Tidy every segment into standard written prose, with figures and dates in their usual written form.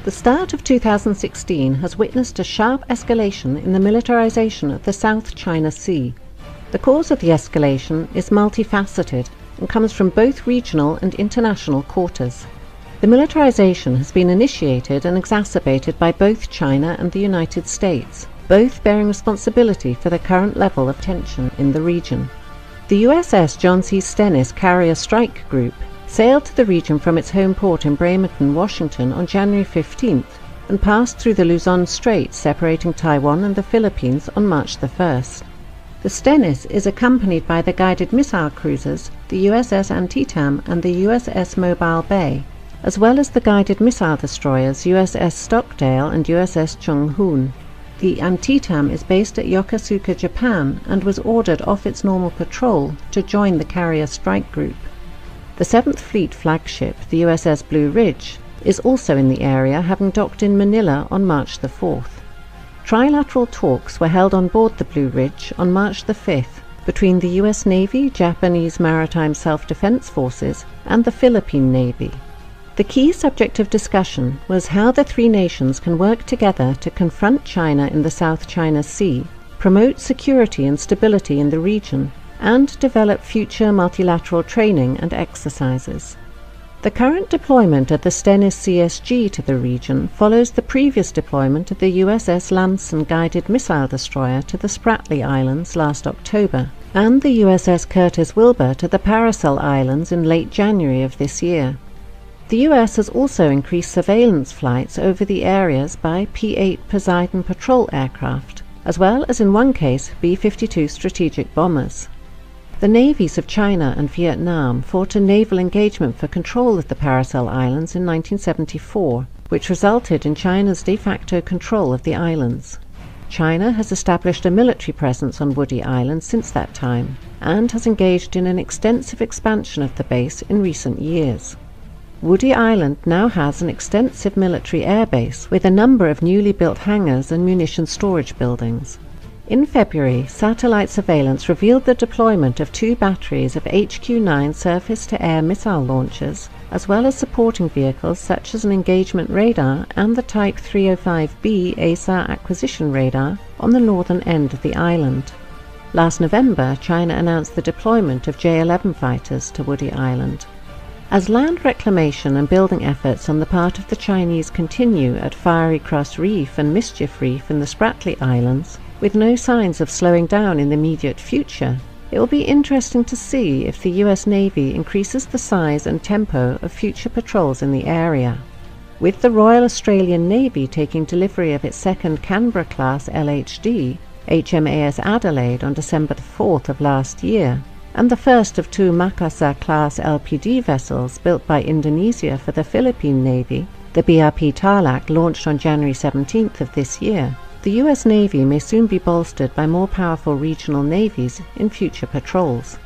The start of 2016 has witnessed a sharp escalation in the militarization of the South China Sea. The cause of the escalation is multifaceted and comes from both regional and international quarters. The militarization has been initiated and exacerbated by both China and the United States, both bearing responsibility for the current level of tension in the region. The USS John C. Stennis Carrier Strike Group sailed to the region from its home port in Bremerton, Washington on January 15th and passed through the Luzon Strait separating Taiwan and the Philippines on March 1st. The Stennis is accompanied by the guided missile cruisers, the USS Antietam and the USS Mobile Bay, as well as the guided missile destroyers USS Stockdale and USS Chung Hoon. The Antietam is based at Yokosuka, Japan, and was ordered off its normal patrol to join the Carrier Strike Group. The 7th Fleet flagship, the USS Blue Ridge, is also in the area, having docked in Manila on March the 4th. Trilateral talks were held on board the Blue Ridge on March the 5th between the US Navy, Japanese Maritime Self-Defense Forces, and the Philippine Navy. The key subject of discussion was how the three nations can work together to confront China in the South China Sea, promote security and stability in the region, and develop future multilateral training and exercises. The current deployment of the Stennis CSG to the region follows the previous deployment of the USS Lamson guided missile destroyer to the Spratly Islands last October, and the USS Curtis Wilbur to the Paracel Islands in late January of this year. The US has also increased surveillance flights over the areas by P-8 Poseidon patrol aircraft, as well as in one case B-52 strategic bombers. The navies of China and Vietnam fought a naval engagement for control of the Paracel Islands in 1974, which resulted in China's de facto control of the islands. China has established a military presence on Woody Island since that time, and has engaged in an extensive expansion of the base in recent years. Woody Island now has an extensive military airbase with a number of newly built hangars and munition storage buildings. In February, satellite surveillance revealed the deployment of 2 batteries of HQ-9 surface-to-air missile launchers, as well as supporting vehicles such as an engagement radar and the Type 305B ASAR acquisition radar on the northern end of the island. Last November, China announced the deployment of J-11 fighters to Woody Island. As land reclamation and building efforts on the part of the Chinese continue at Fiery Cross Reef and Mischief Reef in the Spratly Islands, with no signs of slowing down in the immediate future, it will be interesting to see if the US Navy increases the size and tempo of future patrols in the area. With the Royal Australian Navy taking delivery of its second Canberra-class LHD, HMAS Adelaide, on December the 4th of last year, and the first of 2 Makassar-class LPD vessels built by Indonesia for the Philippine Navy, the BRP Tarlac, launched on January 17th of this year, the US Navy may soon be bolstered by more powerful regional navies in future patrols.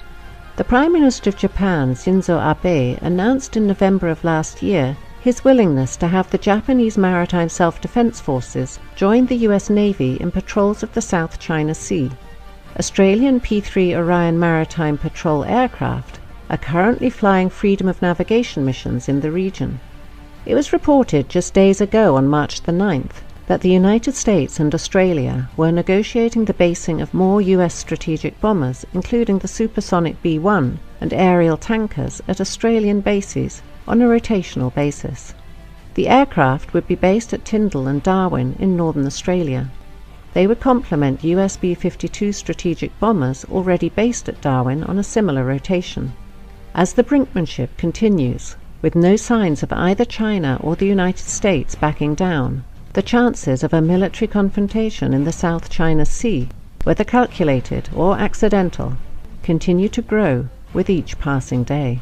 The Prime Minister of Japan, Shinzo Abe, announced in November of last year his willingness to have the Japanese Maritime Self-Defense Forces join the US Navy in patrols of the South China Sea. Australian P-3 Orion Maritime Patrol aircraft are currently flying freedom of navigation missions in the region. It was reported just days ago on March the 9th that the United States and Australia were negotiating the basing of more US strategic bombers, including the supersonic B-1 and aerial tankers, at Australian bases on a rotational basis. The aircraft would be based at Tyndall and Darwin in northern Australia. They would complement US B-52 strategic bombers already based at Darwin on a similar rotation. As the brinkmanship continues, with no signs of either China or the United States backing down, the chances of a military confrontation in the South China Sea, whether calculated or accidental, continue to grow with each passing day.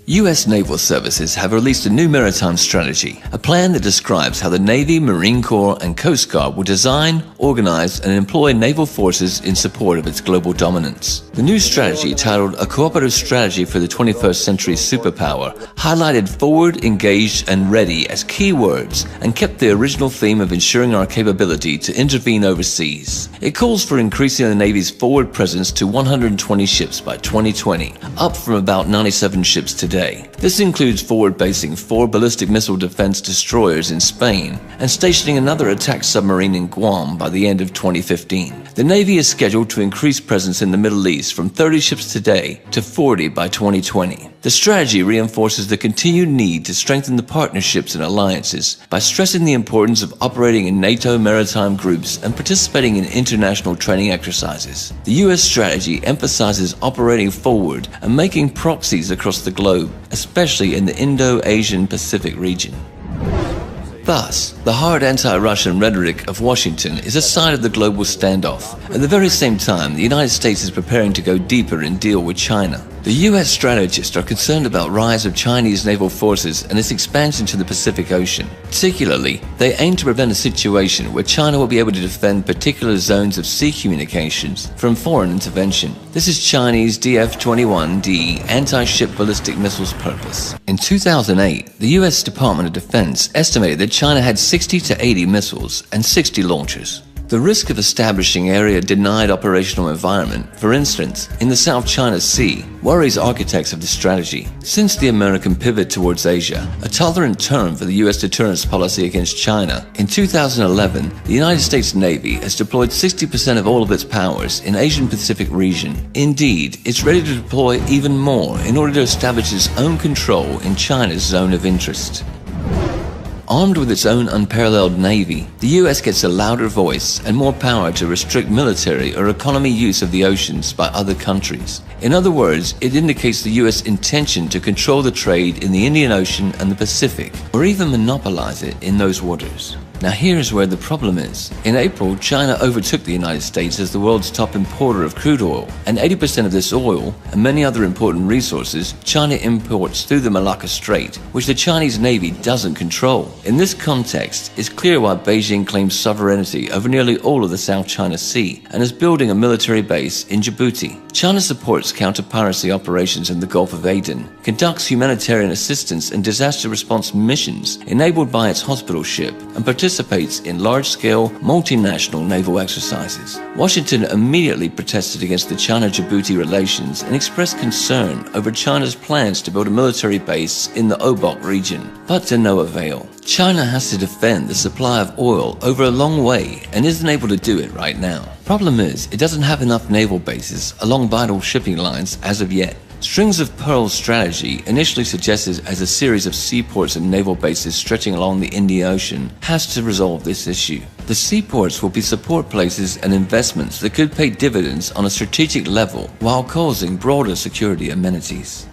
U.S. naval services have released a new maritime strategy, a plan that describes how the Navy, Marine Corps, and Coast Guard will design, organize, and employ naval forces in support of its global dominance. The new strategy, titled A Cooperative Strategy for the 21st Century Superpower, highlighted forward, engaged, and ready as key words and kept the original theme of ensuring our capability to intervene overseas. It calls for increasing the Navy's forward presence to 120 ships by 2020, up from about 97 ships today. This includes forward-basing 4 ballistic missile defense destroyers in Spain and stationing another attack submarine in Guam by the end of 2015. The Navy is scheduled to increase presence in the Middle East from 30 ships today to 40 by 2020. The strategy reinforces the continued need to strengthen the partnerships and alliances by stressing the importance of operating in NATO maritime groups and participating in international training exercises. The U.S. strategy emphasizes operating forward and making proxies across the globe, especially in the Indo-Asian Pacific region. Thus, the hard anti-Russian rhetoric of Washington is a sign of the global standoff. At the very same time, the United States is preparing to go deeper and deal with China. The U.S. strategists are concerned about the rise of Chinese naval forces and its expansion to the Pacific Ocean. Particularly, they aim to prevent a situation where China will be able to defend particular zones of sea communications from foreign intervention. This is Chinese DF-21D anti-ship ballistic missiles purpose. In 2008, the U.S. Department of Defense estimated that China had 60 to 80 missiles and 60 launchers. The risk of establishing area-denied operational environment, for instance, in the South China Sea, worries architects of the strategy. Since the American pivot towards Asia, a tolerant term for the U.S. deterrence policy against China, in 2011, the United States Navy has deployed 60% of all of its powers in Asian-Pacific region. Indeed, it's ready to deploy even more in order to establish its own control in China's zone of interest. Armed with its own unparalleled navy, the U.S. gets a louder voice and more power to restrict military or economy use of the oceans by other countries. In other words, it indicates the U.S. intention to control the trade in the Indian Ocean and the Pacific, or even monopolize it in those waters. Now here's where the problem is. In April, China overtook the United States as the world's top importer of crude oil, and 80% of this oil, and many other important resources, China imports through the Malacca Strait, which the Chinese Navy doesn't control. In this context, it's clear why Beijing claims sovereignty over nearly all of the South China Sea, and is building a military base in Djibouti. China supports counter-piracy operations in the Gulf of Aden, conducts humanitarian assistance and disaster response missions enabled by its hospital ship, and participates in large-scale, multinational naval exercises. Washington immediately protested against the China-Djibouti relations and expressed concern over China's plans to build a military base in the Obok region, but to no avail. China has to defend the supply of oil over a long way and isn't able to do it right now. Problem is, it doesn't have enough naval bases along vital shipping lines as of yet. Strings of Pearls strategy, initially suggested as a series of seaports and naval bases stretching along the Indian Ocean, has to resolve this issue. The seaports will be support places and investments that could pay dividends on a strategic level while causing broader security amenities.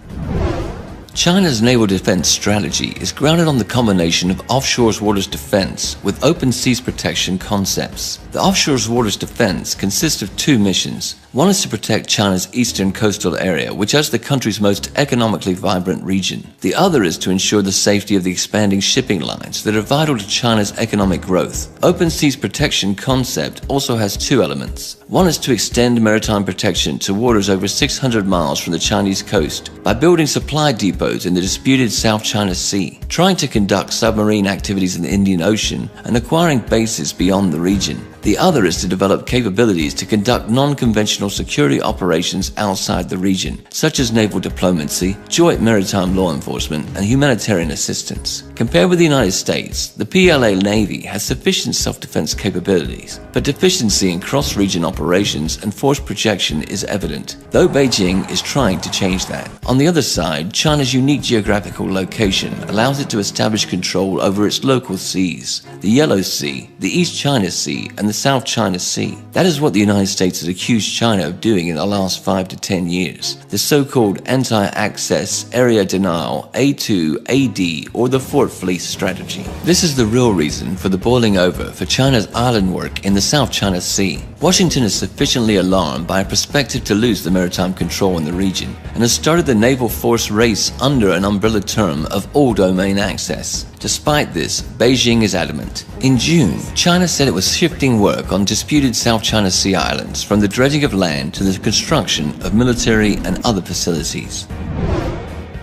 China's naval defense strategy is grounded on the combination of offshore waters defense with open seas protection concepts. The offshore waters defense consists of 2 missions. One is to protect China's eastern coastal area, which is the country's most economically vibrant region. The other is to ensure the safety of the expanding shipping lines that are vital to China's economic growth. Open seas protection concept also has 2 elements. One is to extend maritime protection to waters over 600 miles from the Chinese coast by building supply depots in the disputed South China Sea, trying to conduct submarine activities in the Indian Ocean, and acquiring bases beyond the region. The other is to develop capabilities to conduct non-conventional security operations outside the region, such as naval diplomacy, joint maritime law enforcement, and humanitarian assistance. Compared with the United States, the PLA Navy has sufficient self-defense capabilities, but deficiency in cross-region operations and force projection is evident, though Beijing is trying to change that. On the other side, China's unique geographical location allows it to establish control over its local seas, the Yellow Sea, the East China Sea, and the South China Sea. That is what the United States has accused China of doing in the last 5 to 10 years. The so-called anti-access area denial, A2, AD, or the Fort Fleece strategy. This is the real reason for the boiling over for China's island work in the South China Sea. Washington is sufficiently alarmed by a perspective to lose the maritime control in the region and has started the naval force race under an umbrella term of all domain access. Despite this, Beijing is adamant. In June, China said it was shifting work on disputed South China Sea islands from the dredging of land to the construction of military and other facilities.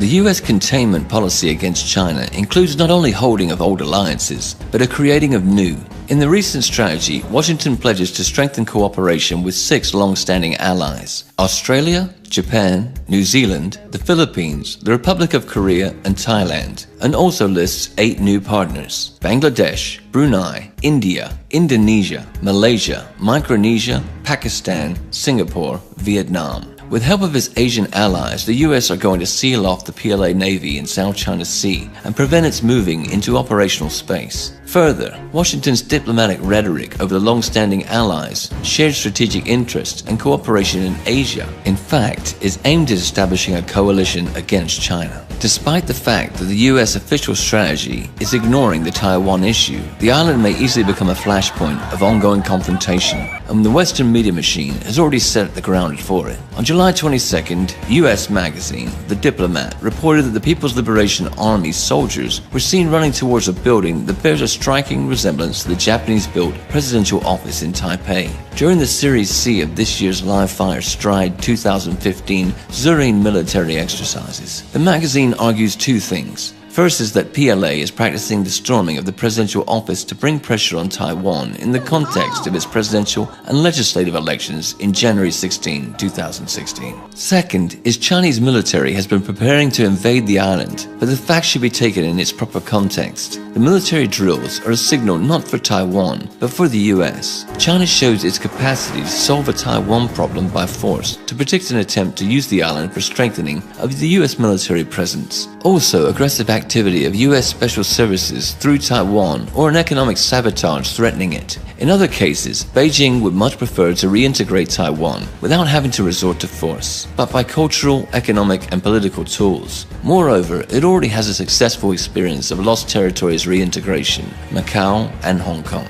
The U.S. containment policy against China includes not only holding of old alliances, but a creating of new. In the recent strategy, Washington pledges to strengthen cooperation with 6 long-standing allies: Australia, Japan, New Zealand, the Philippines, the Republic of Korea, and Thailand, and also lists 8 new partners: Bangladesh, Brunei, India, Indonesia, Malaysia, Micronesia, Pakistan, Singapore, Vietnam. With help of its Asian allies, the US are going to seal off the PLA Navy in South China Sea and prevent its moving into operational space. Further, Washington's diplomatic rhetoric over the long-standing allies, shared strategic interests, and cooperation in Asia, in fact, is aimed at establishing a coalition against China. Despite the fact that the US official strategy is ignoring the Taiwan issue, the island may easily become a flashpoint of ongoing confrontation, and the Western media machine has already set the ground for it. On July 22nd, US magazine The Diplomat reported that the People's Liberation Army's soldiers were seen running towards a building that bears a striking resemblance to the Japanese-built presidential office in Taipei. During the Series C of this year's live-fire Stride 2015 Zurine military exercises, the magazine argues 2 things. First is that PLA is practicing the storming of the presidential office to bring pressure on Taiwan in the context of its presidential and legislative elections in January 16, 2016. Second is Chinese military has been preparing to invade the island, but the fact should be taken in its proper context. The military drills are a signal not for Taiwan, but for the US. China shows its capacity to solve a Taiwan problem by force, to predict an attempt to use the island for strengthening of the US military presence. Also, aggressive activity of US special services through Taiwan or an economic sabotage threatening it. In other cases, Beijing would much prefer to reintegrate Taiwan without having to resort to force, but by cultural, economic, and political tools. Moreover, it already has a successful experience of lost territories reintegration, Macau and Hong Kong.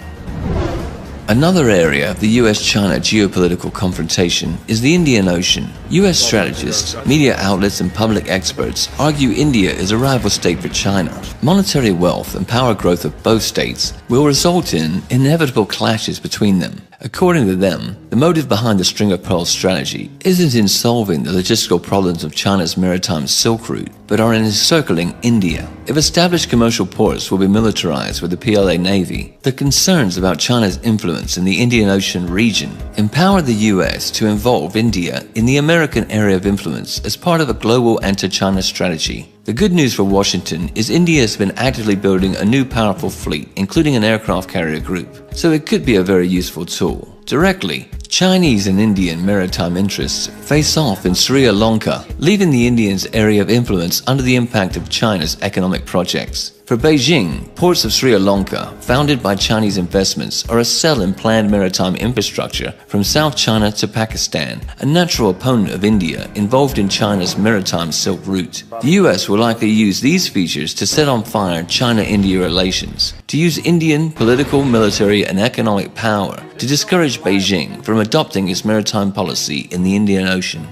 Another area of the US-China geopolitical confrontation is the Indian Ocean. US strategists, media outlets, and public experts argue India is a rival state for China. Monetary wealth and power growth of both states will result in inevitable clashes between them. According to them, the motive behind the String of Pearls strategy isn't in solving the logistical problems of China's maritime Silk Route, but are in encircling India. If established commercial ports will be militarized with the PLA Navy, the concerns about China's influence in the Indian Ocean region empower the US to involve India in the American area of influence as part of a global anti-China strategy. The good news for Washington is India has been actively building a new powerful fleet, including an aircraft carrier group, so it could be a very useful tool. Directly, Chinese and Indian maritime interests face off in Sri Lanka, leaving the Indians' area of influence under the impact of China's economic projects. For Beijing, ports of Sri Lanka, founded by Chinese investments, are a cell in planned maritime infrastructure from South China to Pakistan, a natural opponent of India involved in China's maritime Silk Route. The US will likely use these features to set on fire China-India relations, to use Indian political, military, and economic power to discourage Beijing from adopting its maritime policy in the Indian Ocean.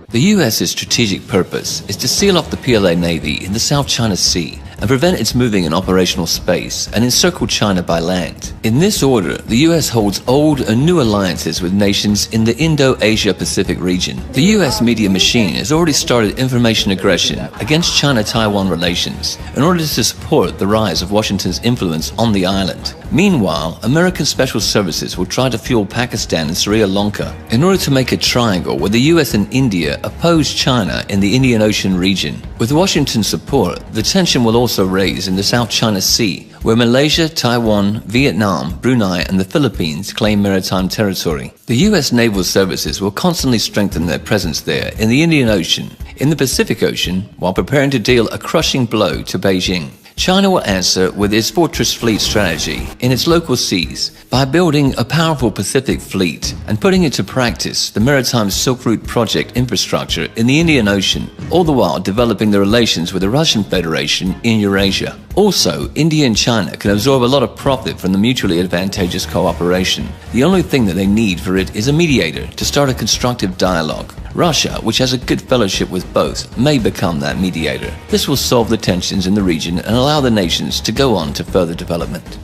The US's strategic purpose is to seal off the PLA Navy in the South China Sea and prevent its moving in operational space and encircle China by land. In this order, the US holds old and new alliances with nations in the Indo-Asia-Pacific region. The US media machine has already started information aggression against China-Taiwan relations in order to support the rise of Washington's influence on the island. Meanwhile, American special services will try to fuel Pakistan and Sri Lanka in order to make a triangle where the US and India oppose China in the Indian Ocean region. With Washington's support, the tension will also raise in the South China Sea, where Malaysia, Taiwan, Vietnam, Brunei, and the Philippines claim maritime territory. The US naval services will constantly strengthen their presence there in the Indian Ocean, in the Pacific Ocean, while preparing to deal a crushing blow to Beijing. China will answer with its fortress fleet strategy in its local seas by building a powerful Pacific fleet and putting into practice the maritime Silk Route project infrastructure in the Indian Ocean, all the while developing the relations with the Russian Federation in Eurasia. Also, India and China can absorb a lot of profit from the mutually advantageous cooperation. The only thing that they need for it is a mediator to start a constructive dialogue. Russia, which has a good fellowship with both, may become that mediator. This will solve the tensions in the region and allow the nations to go on to further development.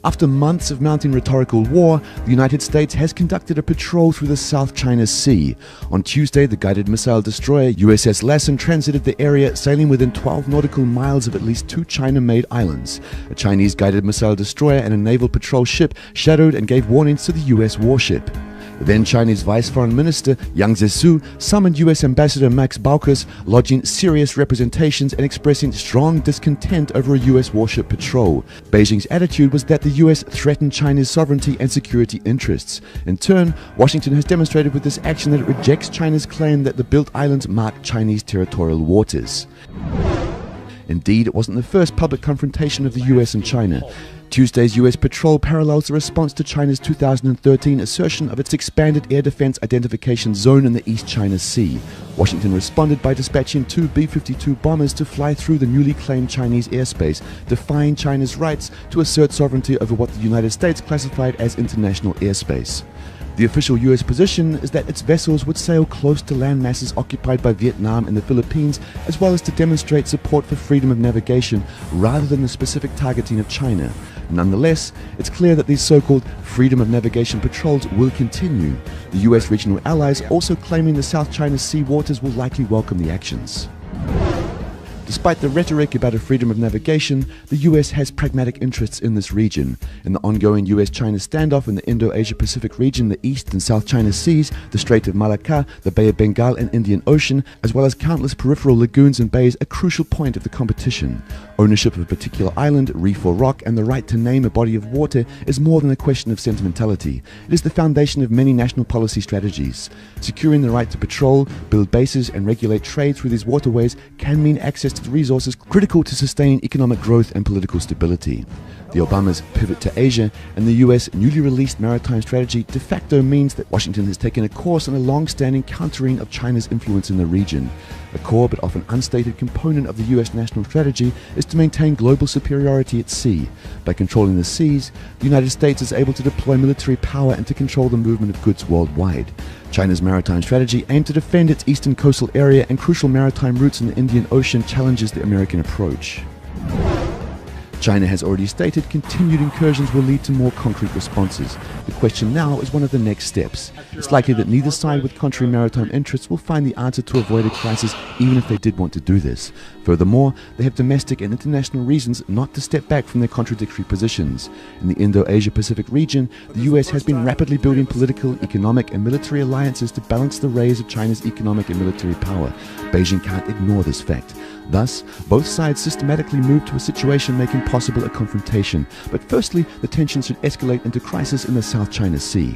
After months of mounting rhetorical war, the United States has conducted a patrol through the South China Sea. On Tuesday, the guided missile destroyer USS Lassen transited the area, sailing within 12 nautical miles of at least 2 China-made islands. A Chinese guided missile destroyer and a naval patrol ship shadowed and gave warnings to the US warship. Then Chinese Vice Foreign Minister Yang Zhesu summoned US Ambassador Max Baucus, lodging serious representations and expressing strong discontent over a US warship patrol. Beijing's attitude was that the US threatened China's sovereignty and security interests. In turn, Washington has demonstrated with this action that it rejects China's claim that the built islands mark Chinese territorial waters. Indeed, it wasn't the first public confrontation of the US and China. Tuesday's US patrol parallels the response to China's 2013 assertion of its expanded air defense identification zone in the East China Sea. Washington responded by dispatching 2 B-52 bombers to fly through the newly claimed Chinese airspace, defying China's rights to assert sovereignty over what the United States classified as international airspace. The official US position is that its vessels would sail close to land masses occupied by Vietnam and the Philippines, as well as to demonstrate support for freedom of navigation rather than the specific targeting of China. Nonetheless, it's clear that these so-called freedom of navigation patrols will continue. The US regional allies also claiming the South China Sea waters will likely welcome the actions. Despite the rhetoric about a freedom of navigation, the US has pragmatic interests in this region. In the ongoing US-China standoff in the Indo-Asia-Pacific region, the East and South China Seas, the Strait of Malacca, the Bay of Bengal and Indian Ocean, as well as countless peripheral lagoons and bays, a crucial point of the competition. Ownership of a particular island, reef or rock, and the right to name a body of water is more than a question of sentimentality. It is the foundation of many national policy strategies. Securing the right to patrol, build bases, and regulate trade through these waterways can mean access to the resources critical to sustaining economic growth and political stability. The Obamas' pivot to Asia and the US newly released maritime strategy de facto means that Washington has taken a course on a long-standing countering of China's influence in the region. A core but often unstated component of the US national strategy is to maintain global superiority at sea. By controlling the seas, the United States is able to deploy military power and to control the movement of goods worldwide. China's maritime strategy aimed to defend its eastern coastal area and crucial maritime routes in the Indian Ocean challenges the American approach. China has already stated continued incursions will lead to more concrete responses. The question now is one of the next steps. It's likely that neither side with contrary maritime interests will find the answer to avoid a crisis even if they did want to do this. Furthermore, they have domestic and international reasons not to step back from their contradictory positions. In the Indo-Asia-Pacific region, the US has been rapidly building political, economic and military alliances to balance the raise of China's economic and military power. Beijing can't ignore this fact. Thus, both sides systematically move to a situation making possible a confrontation. But firstly, the tensions should escalate into crisis in the South China Sea.